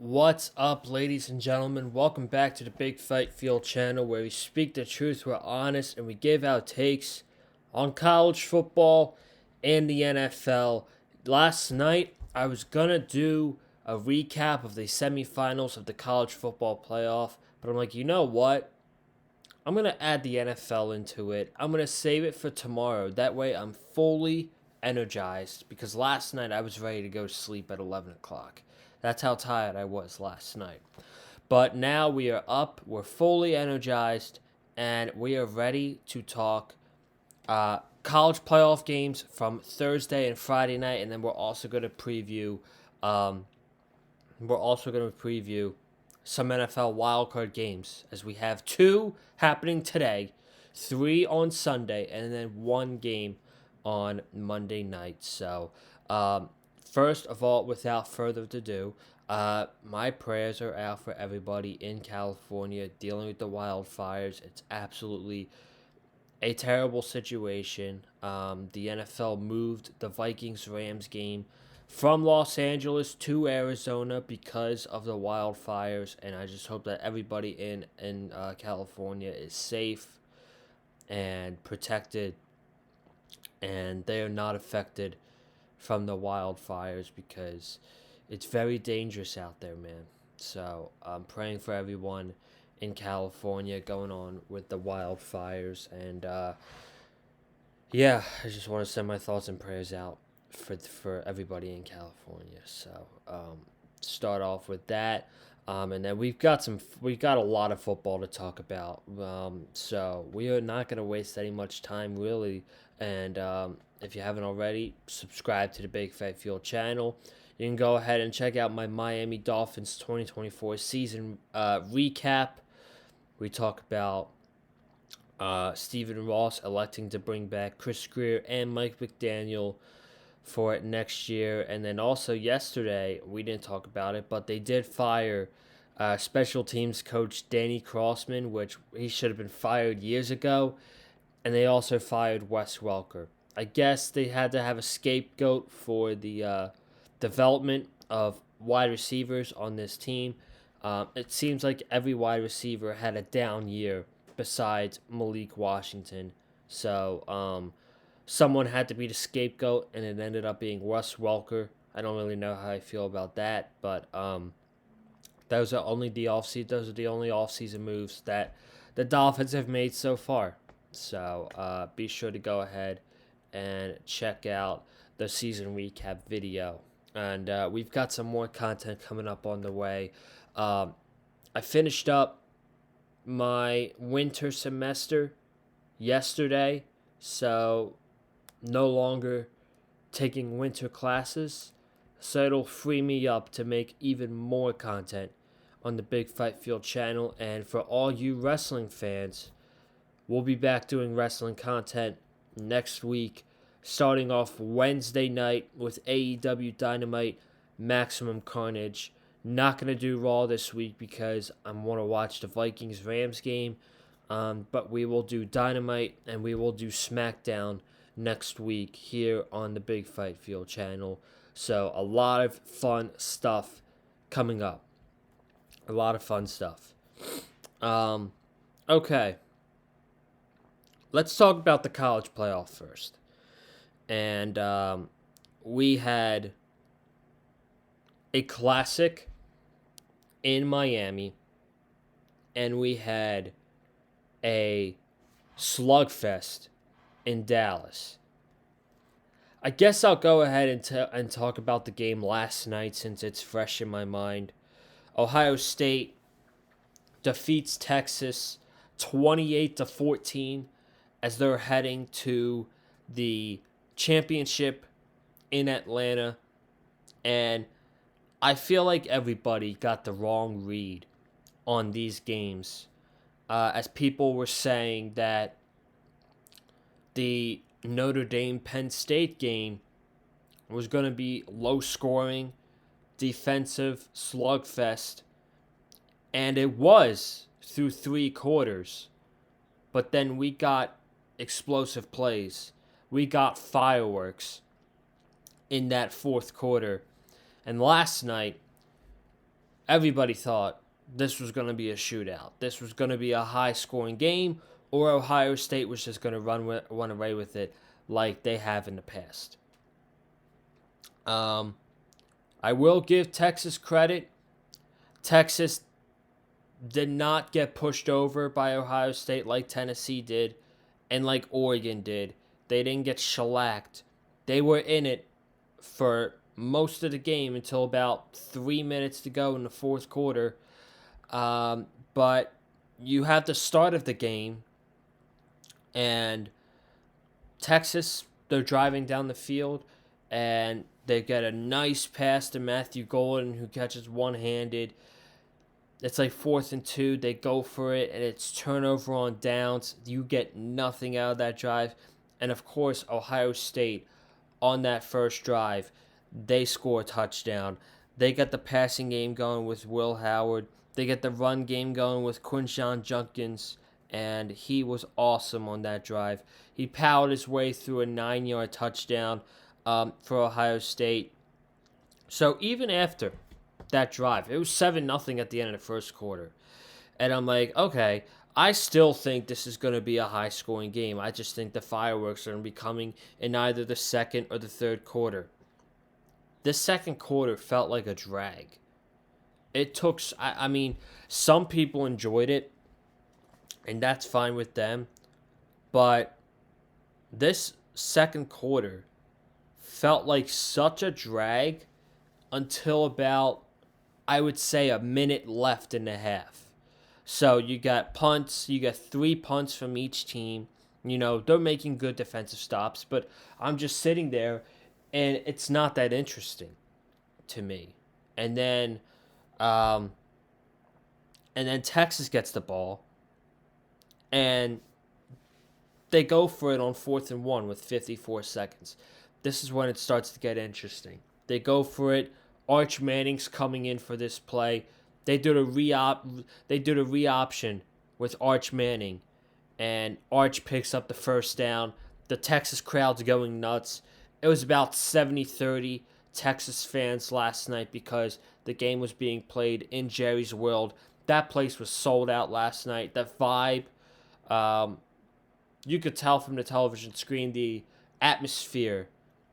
What's up, ladies and gentlemen? Welcome back to the Big Fight Field channel where we speak the truth, we're honest, and we give our takes on college football and the NFL. Last night, I was gonna do a recap of the semifinals of the college football playoff, but I'm like, you know what? I'm gonna add the NFL into it. I'm gonna save it for tomorrow. That way, I'm fully energized because last night I was ready to go to sleep at 11 o'clock. That's how tired I was last night. But now we are up, we're fully energized, and we are ready to talk college playoff games from Thursday and Friday night, and then um, we're also going to preview some NFL wildcard games as we have two happening today, three on Sunday, and then one game on Monday night. So, first of all, without further ado, my prayers are out for everybody in California dealing with the wildfires. It's absolutely a terrible situation. The NFL moved the Vikings Rams game from Los Angeles to Arizona because of the wildfires, and I just hope that everybody in California is safe and protected, and they are not affected from the wildfires because it's very dangerous out there, man. So I'm praying for everyone in California going on with the wildfires, and yeah, I just want to send my thoughts and prayers out for everybody in California. So start off with that. And then we got a lot of football to talk about. So we are not going to waste any much time really. And if you haven't already, subscribe to the Big Fat Field channel. You can go ahead and check out my Miami Dolphins 2024 season recap. We talk about Stephen Ross electing to bring back Chris Greer and Mike McDaniel for it next year. And then also yesterday, we didn't talk about it, but they did fire special teams coach Danny Crossman, which he should have been fired years ago. And they also fired Wes Welker. I guess they had to have a scapegoat for the development of wide receivers on this team. It seems like every wide receiver had a down year besides Malik Washington. So someone had to be the scapegoat, and it ended up being Wes Welker. I don't really know how I feel about that, but those are the only offseason moves that the Dolphins have made so far. So be sure to go ahead and check out the season recap video. And we've got some more content coming up on the way. I finished up my winter semester yesterday, so no longer taking winter classes. So it'll free me up to make even more content on the Big Fight Field channel. And for all you wrestling fans, we'll be back doing wrestling content next week, starting off Wednesday night with AEW Dynamite Maximum Carnage. Not going to do Raw this week because I want to watch the Vikings-Rams game. But we will do Dynamite and we will do SmackDown next week here on the Big Fight Field channel. So a lot of fun stuff coming up. A lot of fun stuff. Okay. Let's talk about the college playoff first. And we had a classic in Miami, and we had a slugfest in Dallas. I guess I'll go ahead and talk about the game last night since it's fresh in my mind. Ohio State defeats Texas 28-14 as they're heading to the championship in Atlanta, and I feel like everybody got the wrong read on these games, as people were saying that the Notre Dame Penn State game was going to be low scoring, defensive slugfest, and it was through three quarters. But then we got explosive plays. We got fireworks in that fourth quarter. And last night, everybody thought this was going to be a shootout. This was going to be a high-scoring game, or Ohio State was just going to run away with it like they have in the past. I will give Texas credit. Texas did not get pushed over by Ohio State like Tennessee did and like Oregon did. They didn't get shellacked. They were in it for most of the game until about 3 minutes to go in the fourth quarter. But you have the start of the game, and Texas, they're driving down the field, and they get a nice pass to Matthew Golden, who catches one-handed. It's like 4th and 2. They go for it, and it's turnover on downs. You get nothing out of that drive. And, of course, Ohio State, on that first drive, they score a touchdown. They get the passing game going with Will Howard. They get the run game going with Quinshon Judkins, and he was awesome on that drive. He powered his way through a 9-yard touchdown for Ohio State. So even after that drive, it was 7-0 at the end of the first quarter. And I'm like, okay, I still think this is going to be a high-scoring game. I just think the fireworks are going to be coming in either the second or the third quarter. This second quarter felt like a drag. It took, I mean, some people enjoyed it, and that's fine with them. But this second quarter felt like such a drag until about, I would say, a minute left in the half. So you got punts, you got 3 punts from each team. You know, they're making good defensive stops, but I'm just sitting there, and it's not that interesting to me. And then Texas gets the ball, and they go for it on 4th and 1 with 54 seconds. This is when it starts to get interesting. They go for it. Arch Manning's coming in for this play. They do the re-option with Arch Manning, and Arch picks up the first down. The Texas crowd's going nuts. It was about 70-30 Texas fans last night because the game was being played in Jerry's World. That place was sold out last night. The vibe, you could tell from the television screen, the atmosphere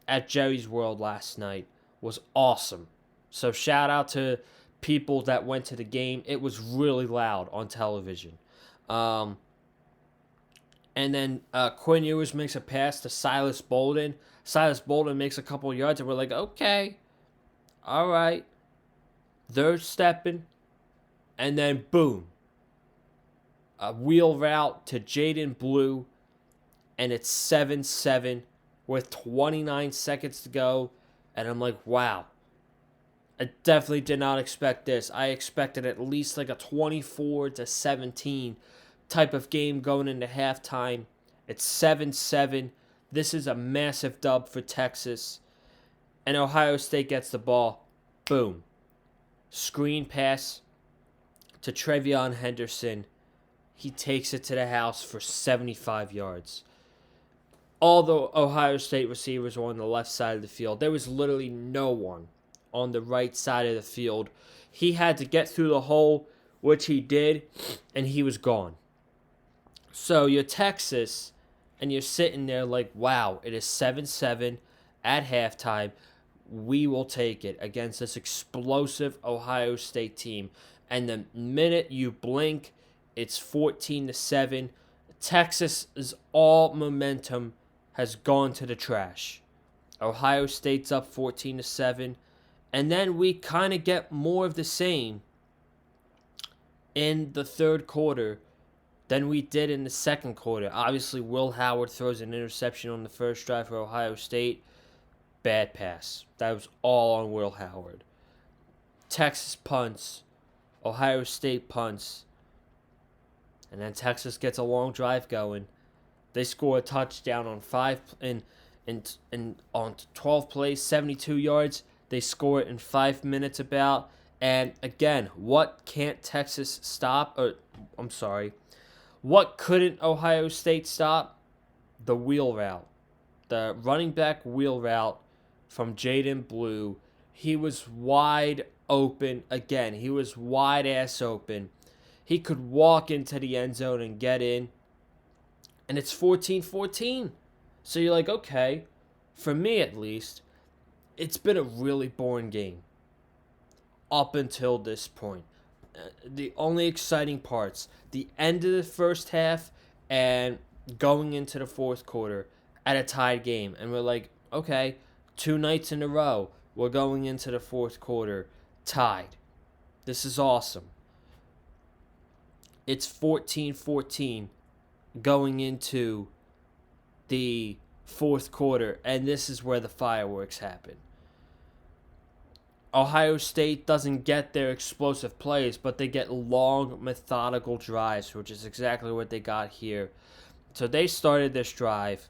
at Jerry's World last night was awesome. So shout out to people that went to the game. It was really loud on television. And then Quinn Ewers makes a pass to Silas Bolden. Silas Bolden makes a couple yards, and we're like, okay, all right. They're stepping. And then, boom. A wheel route to Jaden Blue, and it's 7-7 with 29 seconds to go. And I'm like, wow. I definitely did not expect this. I expected at least like a 24-17 type of game going into halftime. It's 7-7. This is a massive dub for Texas. And Ohio State gets the ball. Boom. Screen pass to Trevion Henderson. He takes it to the house for 75 yards. All the Ohio State receivers were on the left side of the field. There was literally no one on the right side of the field. He had to get through the hole, which he did, and he was gone. So you're Texas, and you're sitting there like, wow, it is 7-7 at halftime. We will take it against this explosive Ohio State team. And the minute you blink, it's 14-7. Texas's all momentum has gone to the trash. Ohio State's up 14-7. And then we kind of get more of the same in the third quarter than we did in the second quarter. Obviously, Will Howard throws an interception on the first drive for Ohio State. Bad pass. That was all on Will Howard. Texas punts. Ohio State punts. And then Texas gets a long drive going. They score a touchdown on 12 plays, 72 yards. They score it in 5 minutes about. And again, what can't Texas stop? What couldn't Ohio State stop? The wheel route. The running back wheel route from Jaden Blue. He was wide open again. He was wide ass open. He could walk into the end zone and get in. And it's 14-14. So you're like, okay, for me at least, it's been a really boring game up until this point. The only exciting parts, the end of the first half and going into the fourth quarter at a tied game. And we're like, okay, 2 nights in a row, we're going into the fourth quarter tied. This is awesome. It's 14-14 going into the fourth quarter, and this is where the fireworks happen. Ohio State doesn't get their explosive plays, but they get long, methodical drives, which is exactly what they got here. So they started this drive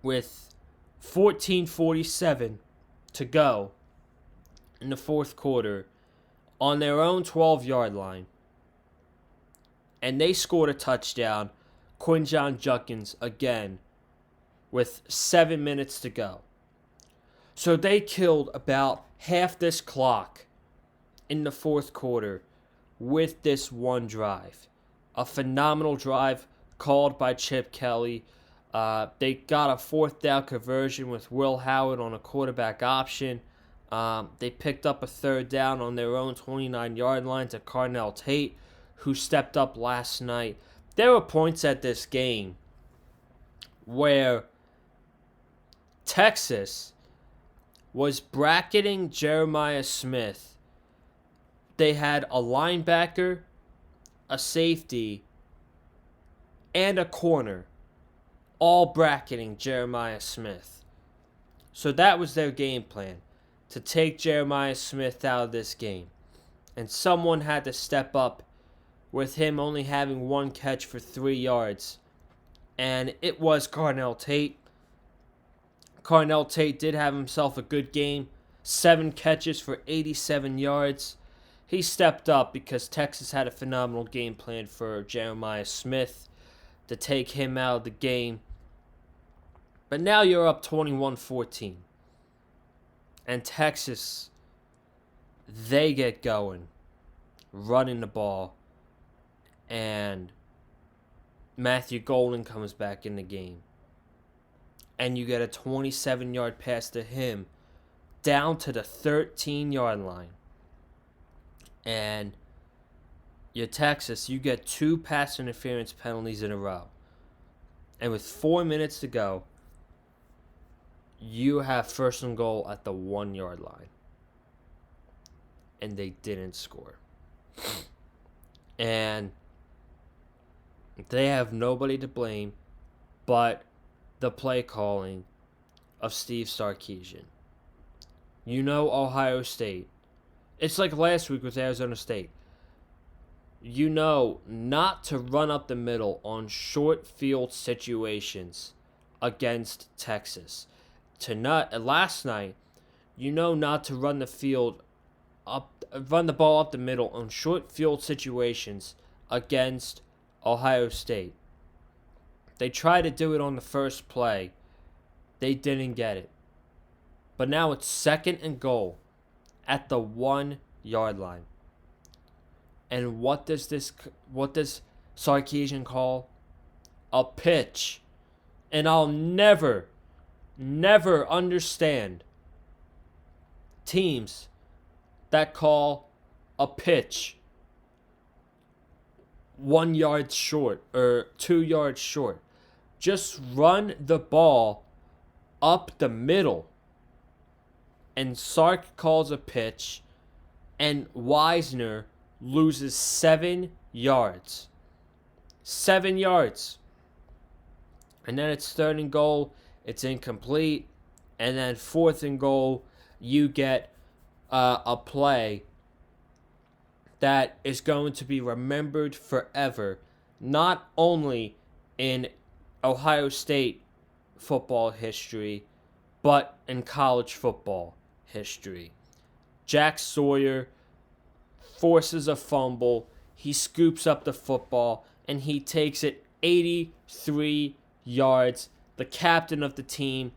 with 14:47 to go in the fourth quarter on their own 12-yard line. And they scored a touchdown, Quinjon Judkins again, with 7 minutes to go. So they killed about half this clock in the fourth quarter with this one drive. A phenomenal drive called by Chip Kelly. They got a fourth down conversion with Will Howard on a quarterback option. They picked up a third down on their own 29-yard line to Carnell Tate, who stepped up last night. There were points at this game where Texas was bracketing Jeremiah Smith. They had a linebacker, a safety, and a corner all bracketing Jeremiah Smith. So that was their game plan, to take Jeremiah Smith out of this game. And someone had to step up with him only having 1 catch for 3 yards. And it was Carnell Tate. Carnell Tate did have himself a good game. 7 catches for 87 yards. He stepped up because Texas had a phenomenal game plan for Jeremiah Smith to take him out of the game. But now you're up 21-14. And Texas, they get going, running the ball. And Matthew Golden comes back in the game. And you get a 27-yard pass to him down to the 13-yard line. And you're Texas, you get 2 pass interference penalties in a row. And with 4 minutes to go, you have first and goal at the 1-yard line. And they didn't score. And they have nobody to blame but the play calling of Steve Sarkisian. You know Ohio State. It's like last week with Arizona State. You know not to run up the middle on short field situations against Texas. Last night, you know not to run the ball up the middle on short field situations against Ohio State. They tried to do it on the first play. They didn't get it. But now it's 2nd and goal at the 1-yard line. And what does Sarkisian call? A pitch. And I'll never understand teams that call a pitch 1 yard short or 2 yards short. Just run the ball up the middle. And Sark calls a pitch, and Wisner loses 7 yards. 7 yards. And then it's 3rd and goal. It's incomplete. And then 4th and goal, you get a play that is going to be remembered forever, not only in Ohio State football history, but in college football history. Jack Sawyer forces a fumble. He scoops up the football, and he takes it 83 yards. The captain of the team,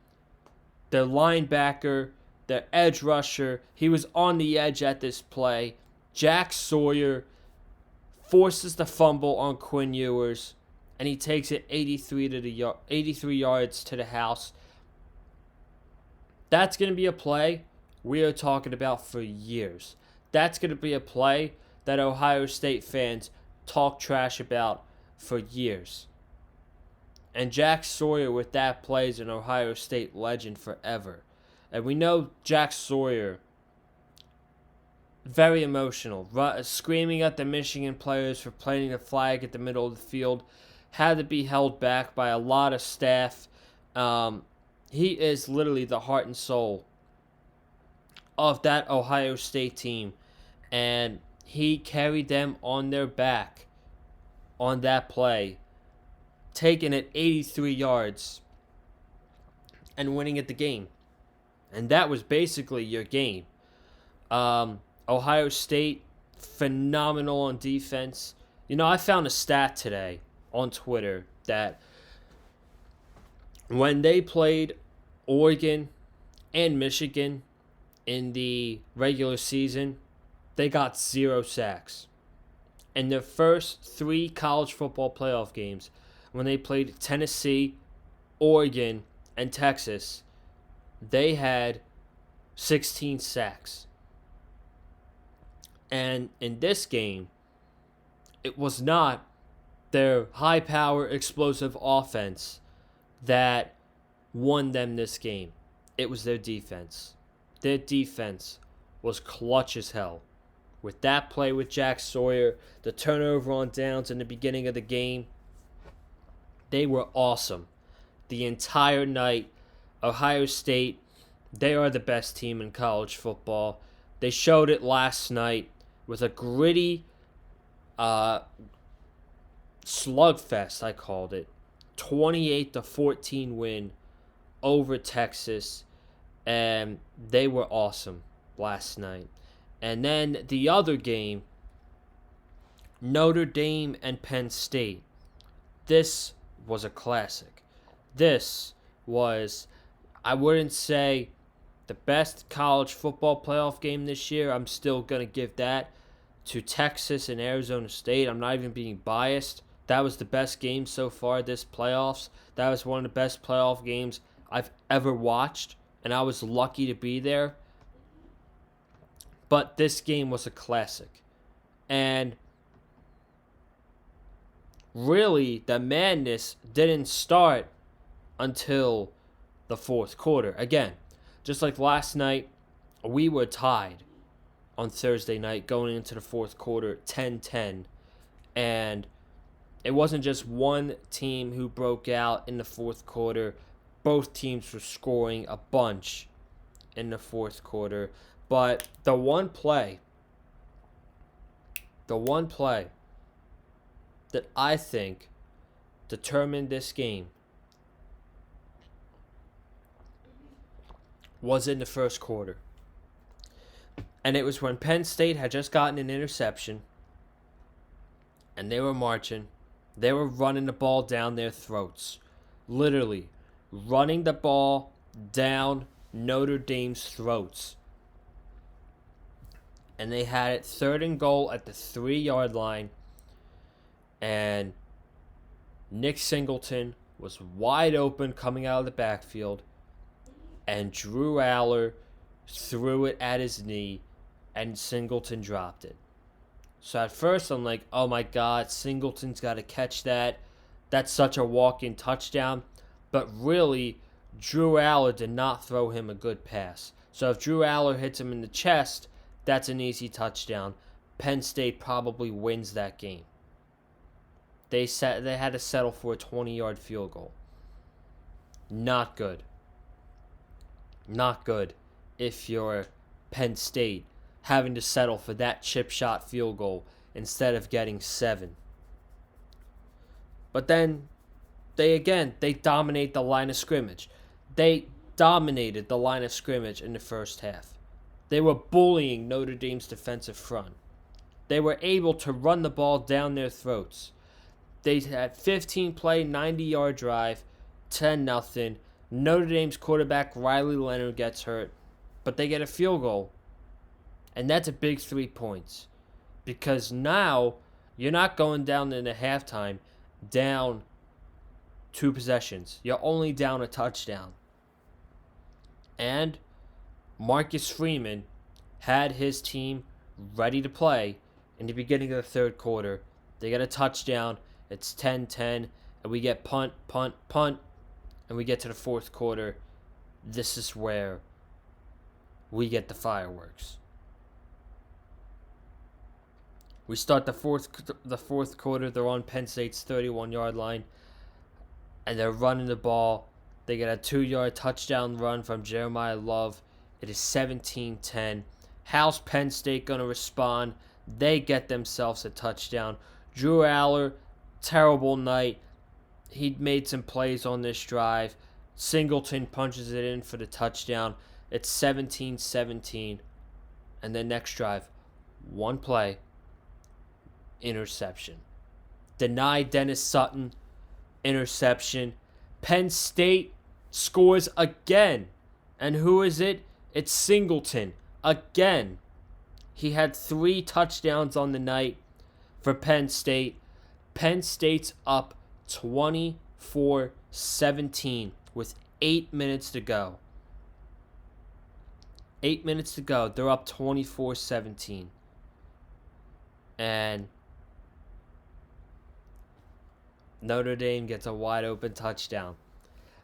the linebacker, their edge rusher. He was on the edge at this play. Jack Sawyer forces the fumble on Quinn Ewers, and he takes it 83 yards to the house. That's going to be a play we are talking about for years. That's going to be a play that Ohio State fans talk trash about for years. And Jack Sawyer with that play is an Ohio State legend forever. And we know Jack Sawyer, very emotional, screaming at the Michigan players for planting the flag at the middle of the field, had to be held back by a lot of staff. He is literally the heart and soul of that Ohio State team, and he carried them on their back on that play, taking it 83 yards and winning at the game. And that was basically your game. Ohio State, phenomenal on defense. You know, I found a stat today on Twitter that when they played Oregon and Michigan in the regular season, they got 0 sacks. In their first 3 college football playoff games, when they played Tennessee, Oregon, and Texas, they had 16 sacks. And in this game, it was not their high-power, explosive offense that won them this game. It was their defense. Their defense was clutch as hell. With that play with Jack Sawyer, the turnover on downs in the beginning of the game, they were awesome. The entire night, Ohio State, they are the best team in college football. They showed it last night with a gritty slugfest, I called it. 28-14 win over Texas. And they were awesome last night. And then the other game, Notre Dame and Penn State. This was a classic. This was, I wouldn't say the best college football playoff game this year. I'm still going to give that to Texas and Arizona State. I'm not even being biased. That was the best game so far this playoffs. That was one of the best playoff games I've ever watched, and I was lucky to be there. But this game was a classic. And really, the madness didn't start until the fourth quarter. Again, just like last night, we were tied on Thursday night going into the fourth quarter, 10-10. And it wasn't just one team who broke out in the fourth quarter. Both teams were scoring a bunch in the fourth quarter. But the one play that I think determined this game was in the first quarter. And it was when Penn State had just gotten an interception and they were marching. They were running the ball down their throats. Literally running the ball down Notre Dame's throats. And they had it 3rd and goal at the 3-yard line. And Nick Singleton was wide open coming out of the backfield. And Drew Aller threw it at his knee. And Singleton dropped it. So at first I'm like, oh my God, Singleton's got to catch that. That's such a walk-in touchdown. But really, Drew Aller did not throw him a good pass. So if Drew Aller hits him in the chest, that's an easy touchdown. Penn State probably wins that game. They had to settle for a 20-yard field goal. Not good. Not good if you're Penn State having to settle for that chip shot field goal instead of getting 7. But then they dominate the line of scrimmage. They dominated the line of scrimmage in the first half. They were bullying Notre Dame's defensive front. They were able to run the ball down their throats. They had 15-play, 90-yard drive, 10-0. Notre Dame's quarterback, Riley Leonard, gets hurt. but they get a field goal. And that's a big 3 points. Because now you're not going down in the halftime down 2 possessions. You're only down a touchdown. And Marcus Freeman had his team ready to play in the beginning of the third quarter. They get a touchdown. It's 10-10. And we get punt, and we get to the fourth quarter. This is where we get the fireworks. We start the fourth quarter. They're on Penn State's 31-yard line, and they're running the ball. They get a 2-yard touchdown run from Jeremiah Love. It is 17-10. How's Penn State going to respond? They get themselves a touchdown. Drew Aller, terrible night. He made some plays on this drive. Singleton punches it in for the touchdown. It's 17-17. And then next drive, one play, interception. Denied Dennis Sutton, interception. Penn State scores again. And who is it? It's Singleton. Again. He had 3 touchdowns on the night for Penn State. Penn State's up 24-17 with 8 minutes to go. 8 minutes to go. They're up 24-17. And Notre Dame gets a wide open touchdown.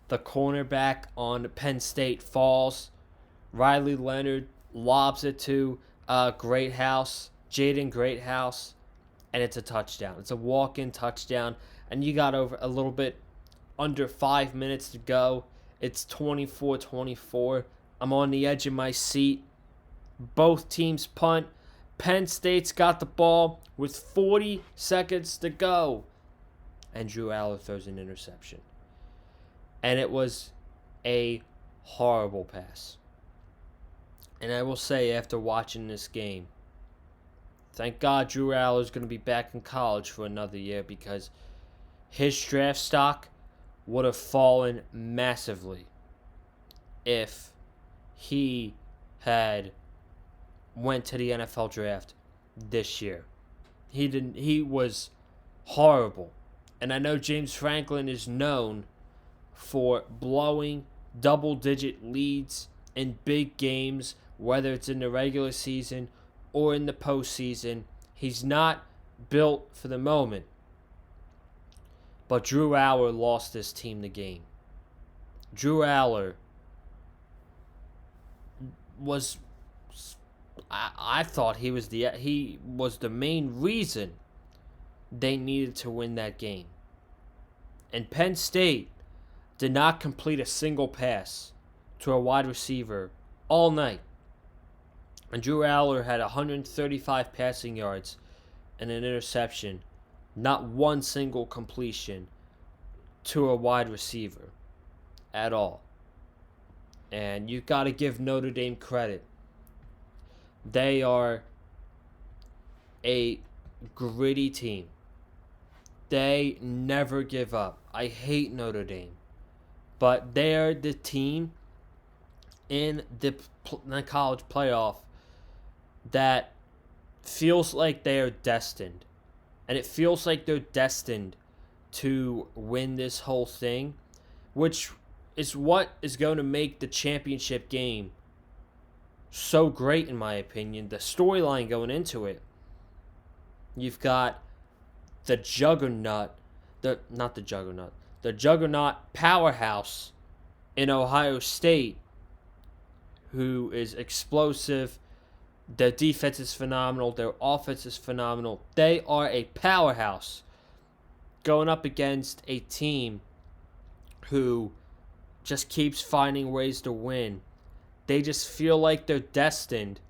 The cornerback on Penn State falls. Riley Leonard lobs it to Jaden Greathouse, and it's a touchdown. It's a walk-in touchdown, and you got over a little bit under 5 minutes to go. It's 24-24. I'm on the edge of my seat. Both teams punt. Penn State's got the ball with 40 seconds to go. And Drew Aller throws an interception. And it was a horrible pass. And I will say, after watching this game, thank God Drew Aller is going to be back in college for another year, because his draft stock would have fallen massively if he had went to the NFL draft this year. He didn't. He was horrible. And I know James Franklin is known for blowing double-digit leads in big games, whether it's in the regular season or in the postseason. He's not built for the moment. But Drew Aller lost this team the game. Drew Aller was, I thought he was the main reason they needed to win that game. And Penn State did not complete a single pass to a wide receiver all night. And Drew Aller had 135 passing yards and an interception. Not one single completion to a wide receiver at all. And you got to give Notre Dame credit. They are a gritty team. They never give up. I hate Notre Dame. But they are the team in the college playoff that feels like they are destined. And it feels like they're destined to win this whole thing, which is what is going to make the championship game so great, in my opinion. The storyline going into it. You've got the juggernaut powerhouse in Ohio State, who is explosive. Their defense is phenomenal. Their offense is phenomenal. They are a powerhouse going up against a team who just keeps finding ways to win. They just feel like they're destined,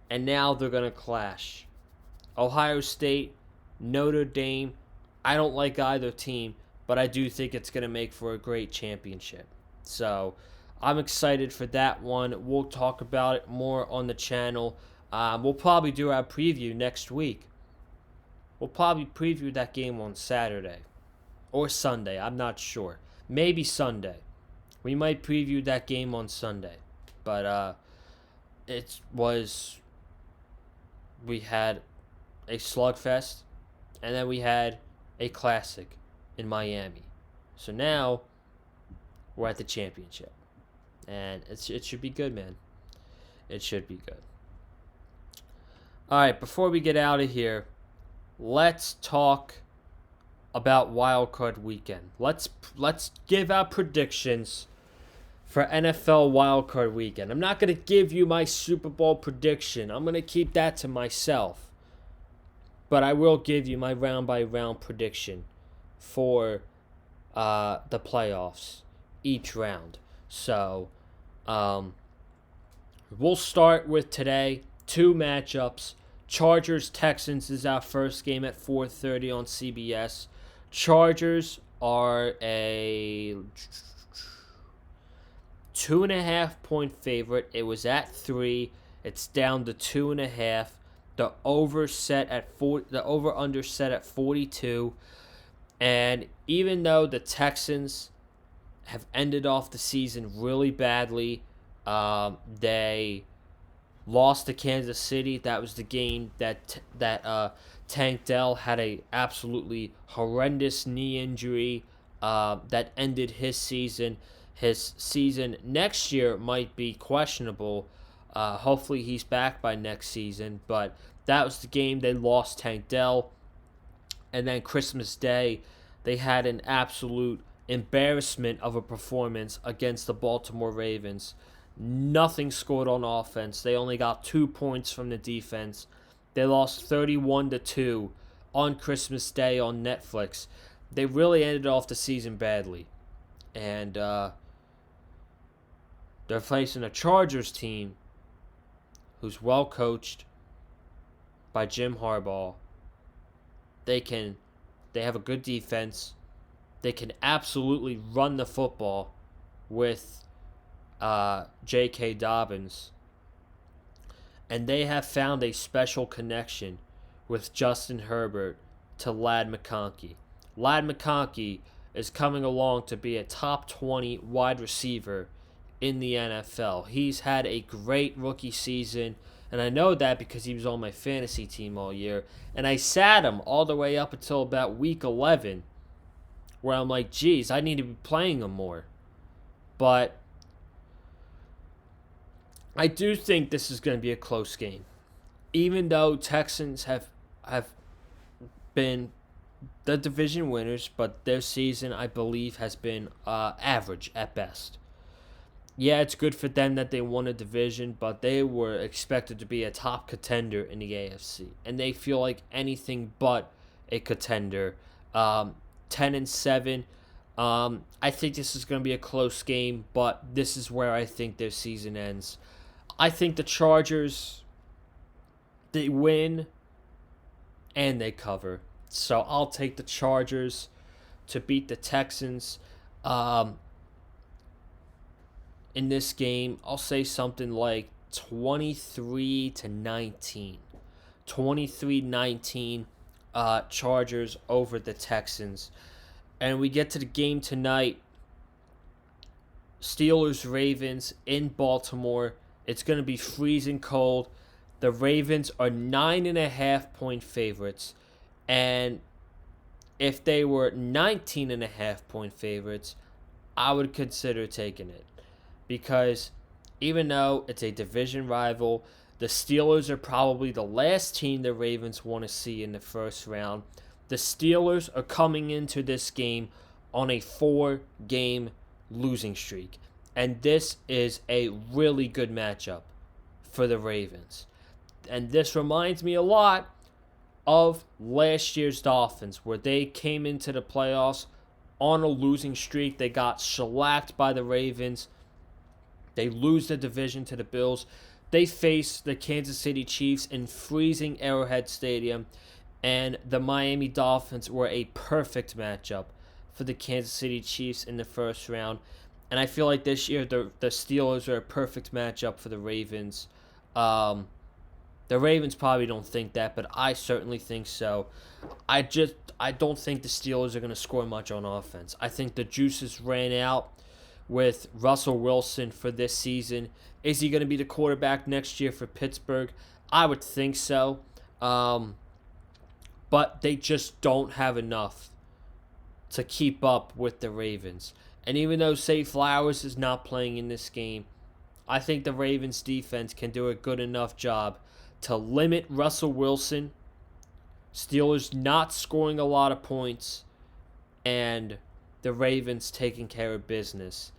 and now they're going to clash. Ohio State, Notre Dame, I don't like either team, but I do think it's going to make for a great championship. So I'm excited for that one. We'll talk about it more on the channel. We'll probably do our preview next week. We'll probably preview that game on Saturday or Sunday. I'm not sure. Maybe Sunday. We might preview that game on Sunday. But we had a slugfest, and then we had a classic in Miami. So now we're at the championship, and it should be good, man. It should be good. All right, before we get out of here, let's talk about Wildcard Weekend. Let's give our predictions for NFL Wildcard Weekend. I'm not going to give you my Super Bowl prediction. I'm going to keep that to myself. But I will give you my round-by-round prediction for the playoffs each round. So, we'll start with today. 2 matchups. Chargers-Texans is our first game at 4:30 on CBS. Chargers are a 2.5-point favorite. It was at 3. It's down to 2.5. The over under set at 42. And even though the Texans have ended off the season really badly, they lost to Kansas City. That was the game that Tank Dell had a absolutely horrendous knee injury that ended his season. His season next year might be questionable. Hopefully he's back by next season. But that was the game they lost Tank Dell. And then Christmas Day, they had an absolute embarrassment of a performance against the Baltimore Ravens. Nothing scored on offense. They only got 2 points from the defense. They lost 31-2 on Christmas Day on Netflix. They really ended off the season badly. And they're facing a Chargers team who's well coached by Jim Harbaugh. They have a good defense. They can absolutely run the football with J.K. Dobbins. And they have found a special connection with Justin Herbert to Ladd McConkey. Ladd McConkey is coming along to be a top 20 wide receiver in the NFL. He's had a great rookie season, and I know that because he was on my fantasy team all year. And I sat him all the way up until about week 11, where I'm like, geez, I need to be playing him more. But I do think this is going to be a close game. Even though Texans have been the division winners, but their season, I believe, has been average at best. Yeah, it's good for them that they won a division, but they were expected to be a top contender in the AFC. And they feel like anything but a contender. 10-7. I think this is going to be a close game, but this is where I think their season ends. I think the Chargers, they win and they cover. So I'll take the Chargers to beat the Texans. In this game, I'll say something like 23-19. 23-19 Chargers over the Texans. And we get to the game tonight. Steelers-Ravens in Baltimore. It's going to be freezing cold. The Ravens are 9.5-point favorites. And if they were 19.5-point favorites, I would consider taking it. Because even though it's a division rival, the Steelers are probably the last team the Ravens want to see in the first round. The Steelers are coming into this game on a 4-game losing streak. And this is a really good matchup for the Ravens. And this reminds me a lot of last year's Dolphins, where they came into the playoffs on a losing streak. They got shellacked by the Ravens. They lose the division to the Bills. They face the Kansas City Chiefs in freezing Arrowhead Stadium. And the Miami Dolphins were a perfect matchup for the Kansas City Chiefs in the first round. And I feel like this year the Steelers are a perfect matchup for the Ravens. The Ravens probably don't think that, but I certainly think so. I don't think the Steelers are going to score much on offense. I think the juices ran out with Russell Wilson for this season. Is he going to be the quarterback next year for Pittsburgh? I would think so. But they just don't have enough to keep up with the Ravens. And even though Zay Flowers is not playing in this game, I think the Ravens defense can do a good enough job to limit Russell Wilson, Steelers not scoring a lot of points, and the Ravens taking care of business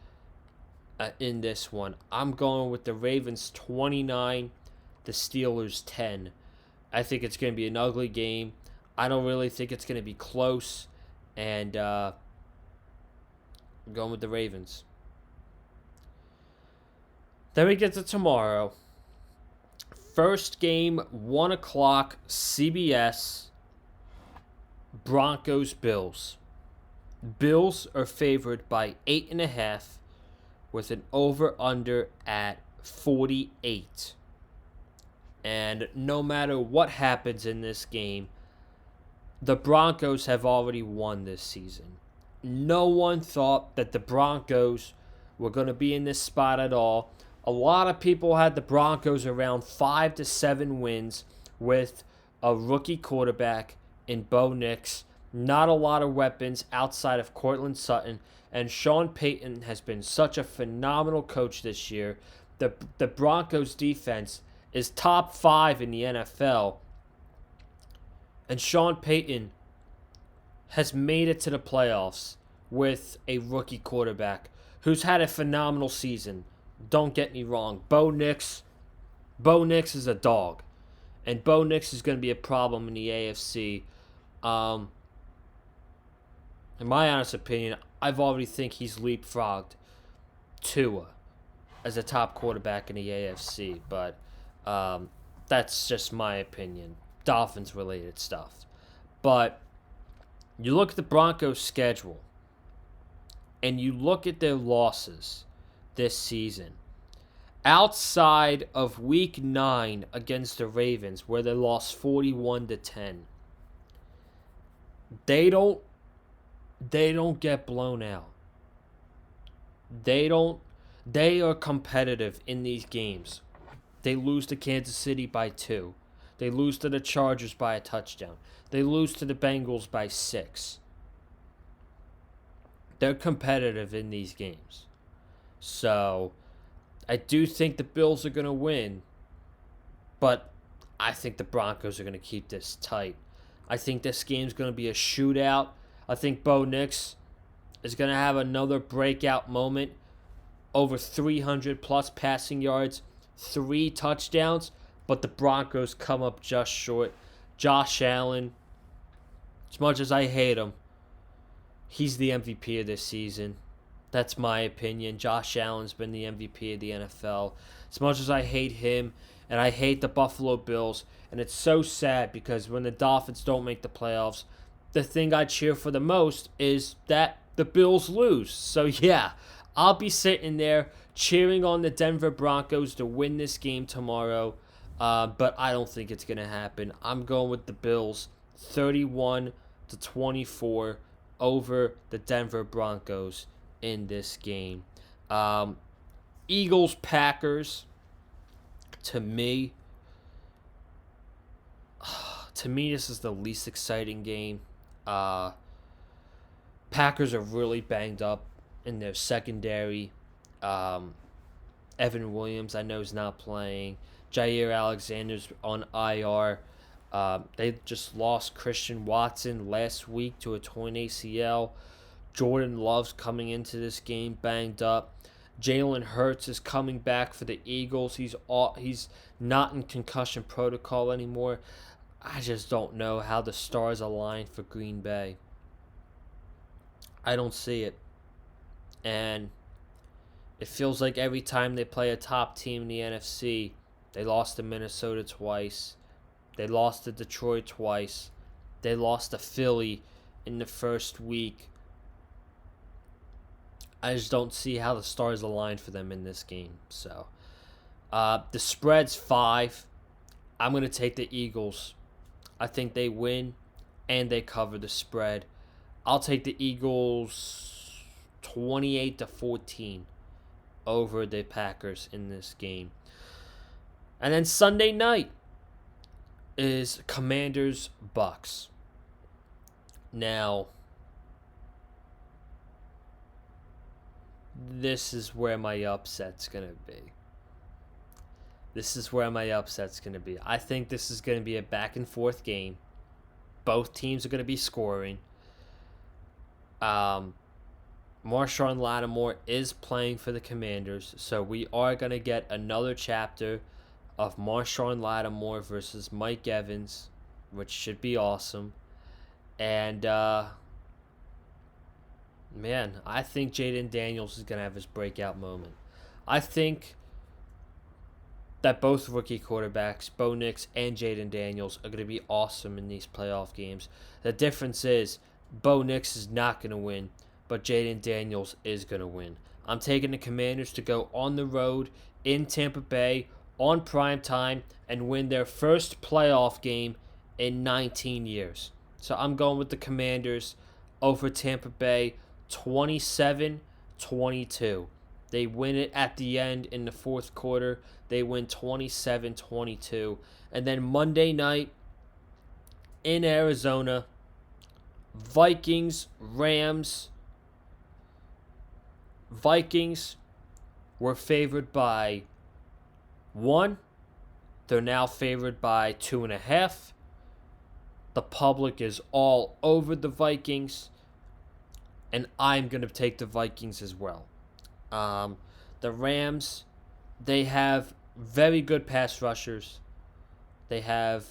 in this one. I'm going with the Ravens 29, the Steelers 10. I think it's going to be an ugly game. I don't really think it's going to be close, and I'm going with the Ravens. Then we get to tomorrow. First game, 1 o'clock, CBS, Broncos-Bills. Bills are favored by 8.5 with an over-under at 48. And no matter what happens in this game, the Broncos have already won this season. No one thought that the Broncos were going to be in this spot at all. A lot of people had the Broncos around 5 to 7 wins with a rookie quarterback in Bo Nix. Not a lot of weapons outside of Courtland Sutton. And Sean Payton has been such a phenomenal coach this year. The Broncos defense is top 5 in the NFL. And Sean Payton has made it to the playoffs with a rookie quarterback who's had a phenomenal season. Don't get me wrong. Bo Nix is a dog. And Bo Nix is going to be a problem in the AFC. In my honest opinion, I've already think he's leapfrogged Tua as a top quarterback in the AFC. But that's just my opinion. Dolphins-related stuff. But you look at the Broncos' schedule, and you look at their losses this season. Outside of Week 9 against the Ravens, where they lost 41-10, they don't get blown out. They are competitive in these games. They lose to Kansas City by 2. They lose to the Chargers by a touchdown. They lose to the Bengals by 6. They're competitive in these games. So, I do think the Bills are going to win, but I think the Broncos are going to keep this tight. I think this game's going to be a shootout. I think Bo Nix is going to have another breakout moment. Over 300-plus passing yards, 3 touchdowns, but the Broncos come up just short. Josh Allen, as much as I hate him, he's the MVP of this season. That's my opinion. Josh Allen's been the MVP of the NFL. As much as I hate him, and I hate the Buffalo Bills, and it's so sad because when the Dolphins don't make the playoffs, the thing I cheer for the most is that the Bills lose. So yeah, I'll be sitting there cheering on the Denver Broncos to win this game tomorrow, but I don't think it's going to happen. I'm going with the Bills, 31-24 over the Denver Broncos in this game. Eagles-Packers, to me, this is the least exciting game. Packers are really banged up in their secondary. Evan Williams, I know, is not playing. Jair Alexander's on IR. They just lost Christian Watson last week to a torn ACL. Jordan Love's coming into this game banged up. Jalen Hurts is coming back for the Eagles. He's not in concussion protocol anymore. I just don't know how the stars align for Green Bay. I don't see it. And it feels like every time they play a top team in the NFC, they lost to Minnesota twice. They lost to Detroit twice. They lost to Philly in the first week. I just don't see how the stars align for them in this game. So, the spread's 5. I'm going to take the Eagles. I think they win and they cover the spread. I'll take the Eagles 28-14 over the Packers in this game. And then Sunday night is Commanders-Bucks. Now, this is where my upset's going to be. I think this is going to be a back-and-forth game. Both teams are going to be scoring. Marshawn Lattimore is playing for the Commanders, so we are going to get another chapter of Marshawn Lattimore versus Mike Evans, which should be awesome. And, man, I think Jaden Daniels is going to have his breakout moment. I think that both rookie quarterbacks, Bo Nix and Jaden Daniels, are going to be awesome in these playoff games. The difference is Bo Nix is not going to win, but Jaden Daniels is going to win. I'm taking the Commanders to go on the road in Tampa Bay on prime time and win their first playoff game in 19 years. So I'm going with the Commanders over Tampa Bay 27-22. They win it at the end in the fourth quarter. They win 27-22. And then Monday night in Arizona, Vikings-Rams. Vikings were favored by 1. They're now favored by 2.5. The public is all over the Vikings, and I'm going to take the Vikings as well. The Rams, they have very good pass rushers. They have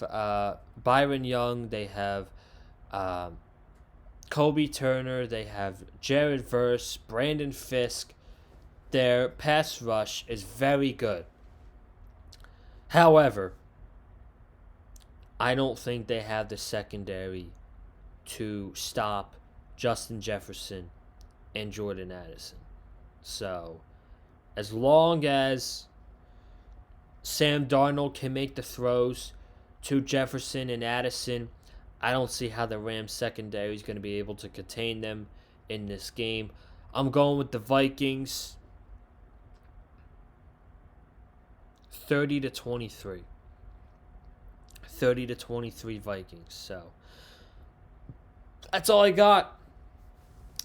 Byron Young. They have Kobe Turner. They have Jared Verse, Brandon Fisk. Their pass rush is very good. However, I don't think they have the secondary to stop Justin Jefferson and Jordan Addison. So, as long as Sam Darnold can make the throws to Jefferson and Addison, I don't see how the Rams secondary is going to be able to contain them in this game. I'm going with the Vikings 30-23. 30-23 Vikings. So, that's all I got.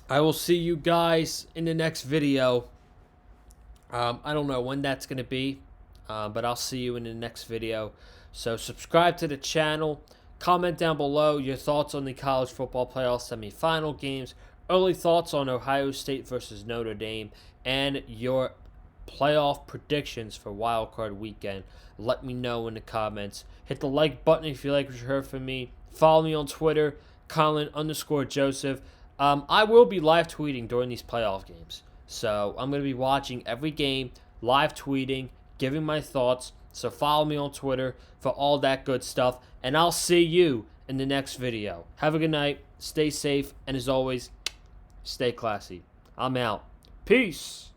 I will see you guys in the next video. I don't know when that's going to be, but I'll see you in the next video. So subscribe to the channel. Comment down below your thoughts on the college football playoff semifinal games, early thoughts on Ohio State versus Notre Dame, and your playoff predictions for Wildcard weekend. Let me know in the comments. Hit the like button if you like what you heard from me. Follow me on Twitter, Colin_Joseph. I will be live tweeting during these playoff games. So I'm going to be watching every game, live tweeting, giving my thoughts. So follow me on Twitter for all that good stuff. And I'll see you in the next video. Have a good night. Stay safe. And as always, stay classy. I'm out. Peace.